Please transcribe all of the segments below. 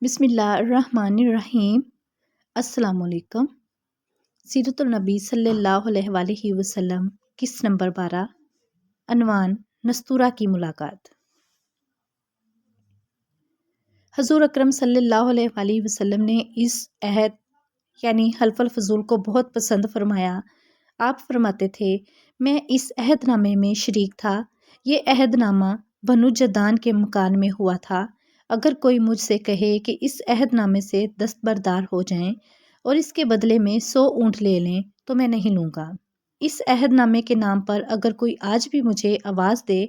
بسم اللہ الرحمن الرحیم۔ السلام علیکم۔ سیرت النبی صلی اللہ علیہ وآلہ وسلم، قسط نمبر 12، عنوان نستورہ کی ملاقات۔ حضور اکرم صلی اللہ علیہ وآلہ وسلم نے اس عہد یعنی حلف الفضول کو بہت پسند فرمایا۔ آپ فرماتے تھے، میں اس عہد نامے میں شریک تھا۔ یہ عہد نامہ بنو جدان کے مکان میں ہوا تھا۔ اگر کوئی مجھ سے کہے کہ اس عہد نامے سے دستبردار ہو جائیں اور اس کے بدلے میں 100 اونٹ لے لیں تو میں نہیں لوں گا۔ اس عہد نامے کے نام پر اگر کوئی آج بھی مجھے آواز دے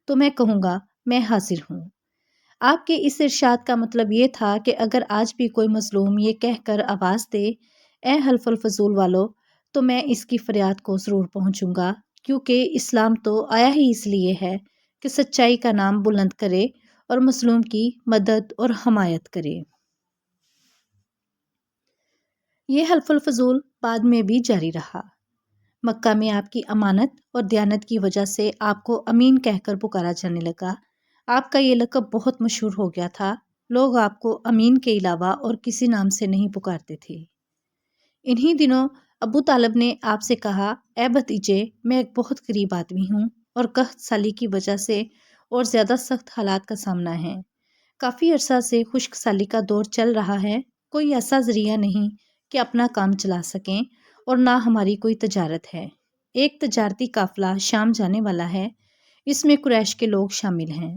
تو میں کہوں گا میں حاضر ہوں۔ آپ کے اس ارشاد کا مطلب یہ تھا کہ اگر آج بھی کوئی مظلوم یہ کہہ کر آواز دے، اے حلف الفضول والو، تو میں اس کی فریاد کو ضرور پہنچوں گا، کیونکہ اسلام تو آیا ہی اس لیے ہے کہ سچائی کا نام بلند کرے اور مظلوم کی مدد اور حمایت کرے۔ یہ حلف الفضول بعد میں بھی جاری رہا۔ مکہ میں آپ کی امانت اور دیانت کی وجہ سے آپ کو امین کہہ کر پکارا جانے لگا۔ آپ کا یہ لقب بہت مشہور ہو گیا تھا۔ لوگ آپ کو امین کے علاوہ اور کسی نام سے نہیں پکارتے تھے۔ انہی دنوں ابو طالب نے آپ سے کہا، اے بھتیجے، میں ایک بہت غریب آدمی ہوں اور قحط سالی کی وجہ سے اور زیادہ سخت حالات کا سامنا ہے۔ کافی عرصہ سے خشک سالی کا دور چل رہا ہے۔ کوئی ایسا ذریعہ نہیں کہ اپنا کام چلا سکیں اور نہ ہماری کوئی تجارت ہے۔ ایک تجارتی قافلہ شام جانے والا ہے، اس میں قریش کے لوگ شامل ہیں۔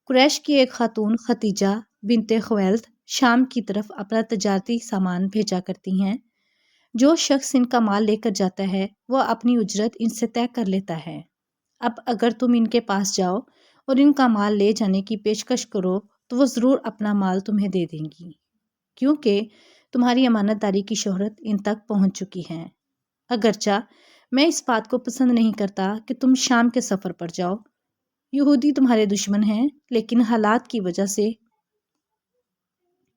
قریش کی ایک خاتون ختیجہ بنت خویلد شام کی طرف اپنا تجارتی سامان بھیجا کرتی ہیں۔ جو شخص ان کا مال لے کر جاتا ہے وہ اپنی اجرت ان سے طے کر لیتا ہے۔ اب اگر تم ان کے پاس جاؤ اور ان کا مال لے جانے کی پیشکش کرو تو وہ ضرور اپنا مال تمہیں دے دیں گی، کیونکہ تمہاری امانت داری کی شہرت ان تک پہنچ چکی ہے۔ اگرچہ میں اس بات کو پسند نہیں کرتا کہ تم شام کے سفر پر جاؤ۔ یہودی تمہارے دشمن ہیں، لیکن حالات کی وجہ سے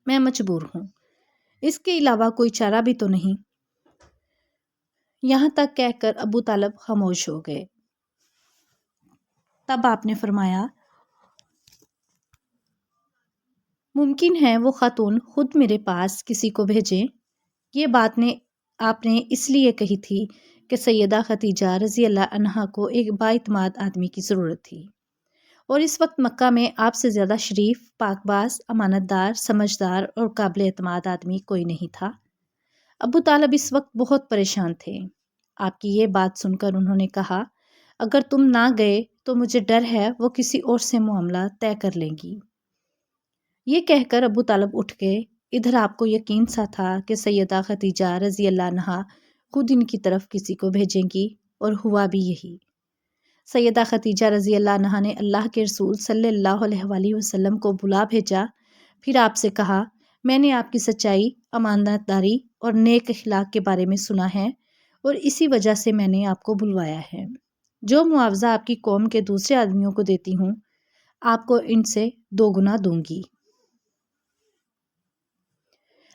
میں مجبور ہوں۔ اس کے علاوہ کوئی چارہ بھی تو نہیں۔ یہاں تک کہہ کر ابو طالب خاموش ہو گئے۔ تب آپ نے فرمایا، ممکن ہے وہ خاتون خود میرے پاس کسی کو بھیجیں۔ یہ بات آپ نے اس لیے کہی تھی کہ سیدہ ختیجہ رضی اللہ عنہا کو ایک بااعتماد آدمی کی ضرورت تھی، اور اس وقت مکہ میں آپ سے زیادہ شریف، پاک باز، امانت دار، سمجھدار اور قابل اعتماد آدمی کوئی نہیں تھا۔ ابو طالب اس وقت بہت پریشان تھے۔ آپ کی یہ بات سن کر انہوں نے کہا، اگر تم نہ گئے تو مجھے ڈر ہے وہ کسی اور سے معاملہ طے کر لیں گی۔ یہ کہہ کر ابو طالب اٹھ گئے۔ ادھر آپ کو یقین سا تھا کہ سیدہ ختیجہ رضی اللہ عنہا خود ان کی طرف کسی کو بھیجیں گی، اور ہوا بھی یہی۔ سیدہ ختیجہ رضی اللہ عنہا نے اللہ کے رسول صلی اللہ علیہ وآلہ وسلم کو بلا بھیجا، پھر آپ سے کہا، میں نے آپ کی سچائی، امانت داری اور نیک اخلاق کے بارے میں سنا ہے، اور اسی وجہ سے میں نے آپ کو بلوایا ہے۔ جو معاوضہ آپ کی قوم کے دوسرے آدمیوں کو دیتی ہوں، آپ کو ان سے 2 گنا دوں گی۔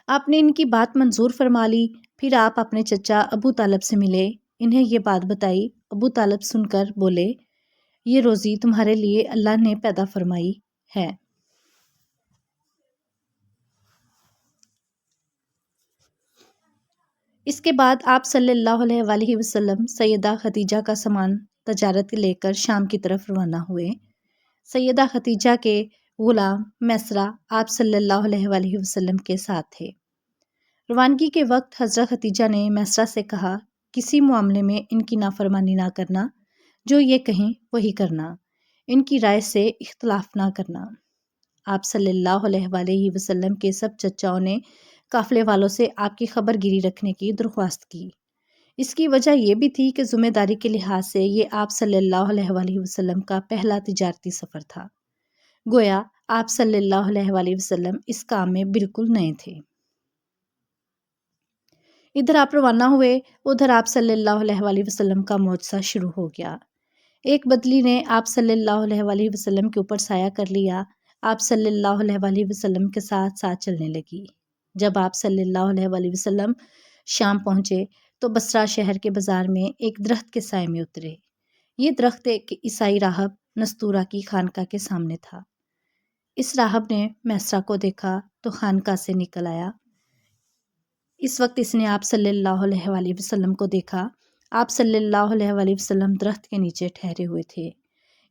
آپ نے ان کی بات منظور فرما لی۔ پھر آپ اپنے چچا ابو طالب سے ملے، انہیں یہ بات بتائی۔ ابو طالب سن کر بولے، یہ روزی تمہارے لیے اللہ نے پیدا فرمائی ہے۔ اس کے بعد آپ صلی اللہ علیہ وآلہ وسلم سیدہ ختیجہ کا سامان تجارت لے کر شام کی طرف روانہ ہوئے۔ سیدہ ختیجہ کے غلام میسرہ آپ صلی اللہ علیہ وآلہ وسلم کے ساتھ تھے۔ روانگی کے وقت حضرت ختیجہ نے میسرہ سے کہا، کسی معاملے میں ان کی نافرمانی نہ کرنا، جو یہ کہیں وہی کرنا، ان کی رائے سے اختلاف نہ کرنا۔ آپ صلی اللہ علیہ وآلہ وسلم کے سب چچاؤں نے قافلے والوں سے آپ کی خبر گیری رکھنے کی درخواست کی۔ اس کی وجہ یہ بھی تھی کہ ذمہ داری کے لحاظ سے یہ آپ صلی اللہ علیہ وآلہ وسلم کا پہلا تجارتی سفر تھا۔ گویا آپ صلی اللہ علیہ وآلہ وسلم اس کام میں بالکل نئے تھے۔ ادھر آپ روانہ ہوئے، ادھر آپ صلی اللہ علیہ وآلہ وسلم کا معجزہ شروع ہو گیا۔ ایک بدلی نے آپ صلی اللہ علیہ وآلہ وسلم کے اوپر سایہ کر لیا۔ آپ صلی اللہ علیہ وآلہ وسلم کے ساتھ ساتھ چلنے لگی۔ جب آپ صلی اللہ علیہ وآلہ وسلم شام پہنچے تو بصرہ شہر کے بازار میں ایک درخت کے سائے میں اترے۔ یہ درخت ایک عیسائی راہب نستورہ کی خانقاہ کے سامنے تھا۔ اس راہب نے میسرا کو دیکھا تو خانقاہ سے نکل آیا۔ اس وقت اس نے آپ صلی اللہ علیہ وآلہ وسلم کو دیکھا۔ آپ صلی اللہ علیہ وآلہ وسلم درخت کے نیچے ٹھہرے ہوئے تھے۔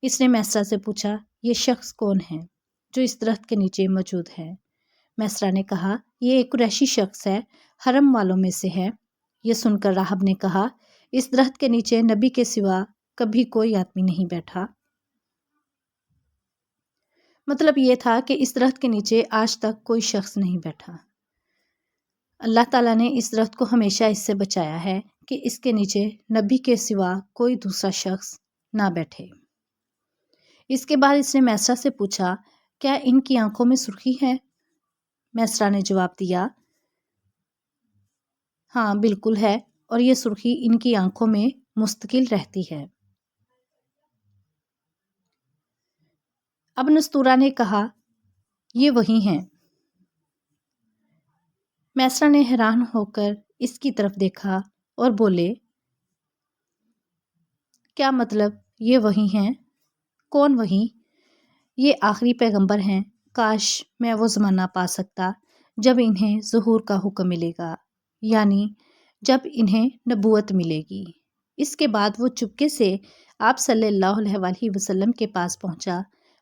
اس نے میسرا سے پوچھا، یہ شخص کون ہے جو اس درخت کے نیچے موجود ہے؟ میسرا نے کہا، یہ ایک قریشی شخص ہے، حرم والوں میں سے ہے۔ یہ سن کر راہب نے کہا، اس درخت کے نیچے نبی کے سوا کبھی کوئی آدمی نہیں بیٹھا۔ مطلب یہ تھا کہ اس درخت کے نیچے آج تک کوئی شخص نہیں بیٹھا۔ اللہ تعالیٰ نے اس درخت کو ہمیشہ اس سے بچایا ہے کہ اس کے نیچے نبی کے سوا کوئی دوسرا شخص نہ بیٹھے۔ اس کے بعد اس نے میسرا سے پوچھا، کیا ان کی آنکھوں میں سرخی ہے؟ میسرا نے جواب دیا، ہاں بالکل ہے، اور یہ سرخی ان کی آنکھوں میں مستقل رہتی ہے۔ اب نستورہ نے کہا، یہ وہی ہیں۔ میسرا نے حیران ہو کر اس کی طرف دیکھا اور بولے، کیا مطلب یہ وہی ہیں؟ کون وہی؟ یہ آخری پیغمبر ہیں۔ کاش میں وہ زمانہ پا سکتا جب انہیں ظہور کا حکم ملے گا، یعنی جب انہیں نبوت ملے گی۔ اس کے بعد وہ چپکے سے آپ صلی اللہ علیہ وآلہ وسلم کے پاس پہنچا۔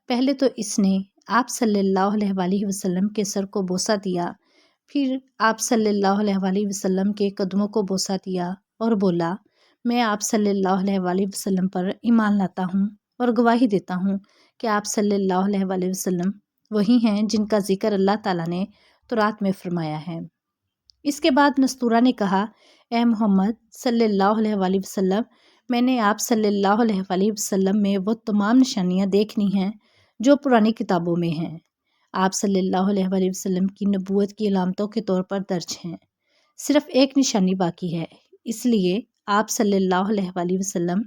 پہلے تو اس نے آپ صلی اللہ علیہ وآلہ وسلم کے سر کو بوسہ دیا، پھر آپ صلی اللہ علیہ وآلہ وسلم کے قدموں کو بوسہ دیا اور بولا، میں آپ صلی اللہ علیہ وآلہ وسلم پر ایمان لاتا ہوں اور گواہی دیتا ہوں کہ آپ صلی اللہ علیہ وآلہ وسلم وہی ہیں جن کا ذکر اللہ تعالیٰ نے تورات میں فرمایا ہے۔ اس کے بعد نستورہ نے کہا، اے محمد صلی اللہ علیہ وآلہ وسلم، میں نے آپ صلی اللہ علیہ وآلہ وسلم میں وہ تمام نشانیاں دیکھنی ہیں جو پرانی کتابوں میں ہیں۔ آپ صلی اللہ علیہ وآلہ وسلم کی نبوت کی علامتوں کے طور پر درج ہیں۔ صرف ایک نشانی باقی ہے، اس لیے آپ صلی اللہ علیہ وآلہ وسلم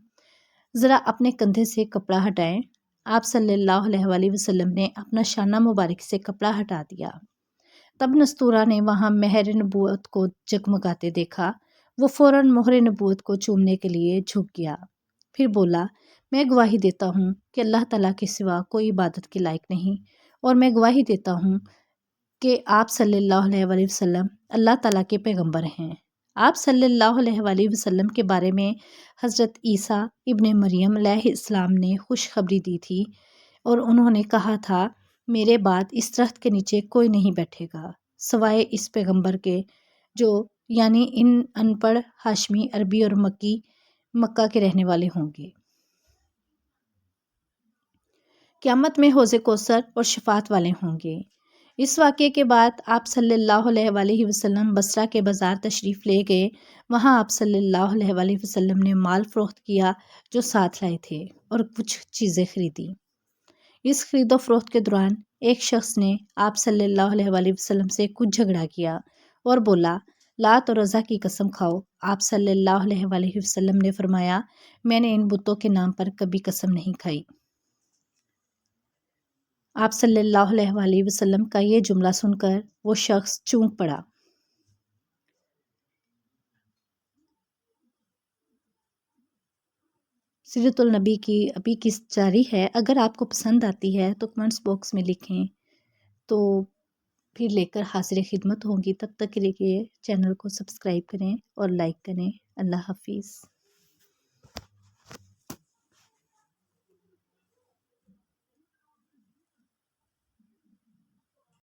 ذرا اپنے کندھے سے کپڑا ہٹائیں۔ آپ صلی اللہ علیہ وآلہ وسلم نے اپنا شانہ مبارک سے کپڑا ہٹا دیا۔ تب نستورہ نے وہاں مہر نبوت کو جگمگاتے دیکھا۔ وہ فوراً مہر نبوت کو چومنے کے لیے جھک گیا، پھر بولا، میں گواہی دیتا ہوں کہ اللہ تعالیٰ کے سوا کوئی عبادت کے لائق نہیں، اور میں گواہی دیتا ہوں کہ آپ صلی اللہ علیہ وآلہ وسلم اللہ تعالیٰ کے پیغمبر ہیں۔ آپ صلی اللہ علیہ وآلہ وسلم کے بارے میں حضرت عیسیٰ ابن مریم علیہ السلام نے خوشخبری دی تھی، اور انہوں نے کہا تھا، میرے بعد اس درخت کے نیچے کوئی نہیں بیٹھے گا سوائے اس پیغمبر کے، جو یعنی ان ان پڑھ ہاشمی عربی اور مکہ کے رہنے والے ہوں گے۔ قیامت میں حوض کوثر اور شفاعت والے ہوں گے۔ اس واقعے کے بعد آپ صلی اللہ علیہ وآلہ وسلم بصرہ کے بازار تشریف لے گئے۔ وہاں آپ صلی اللہ علیہ وآلہ وسلم نے مال فروخت کیا جو ساتھ لائے تھے اور کچھ چیزیں خریدی۔ اس خرید و فروخت کے دوران ایک شخص نے آپ صلی اللہ علیہ وآلہ وسلم سے کچھ جھگڑا کیا اور بولا، لات اور عزا کی قسم کھاؤ۔ آپ صلی اللہ علیہ وآلہ وسلم نے فرمایا، میں نے ان بتوں کے نام پر کبھی قسم نہیں کھائی۔ آپ صلی اللہ علیہ وآلہ وسلم کا یہ جملہ سن کر وہ شخص چونک پڑا۔ سیرت النبی کی ابھی قسط جاری ہے۔ اگر آپ کو پسند آتی ہے تو کمنٹس باکس میں لکھیں، تو پھر لے کر حاضر خدمت ہوں گی۔ تب تک کے لیے چینل کو سبسکرائب کریں اور لائک کریں۔ اللہ حافظ۔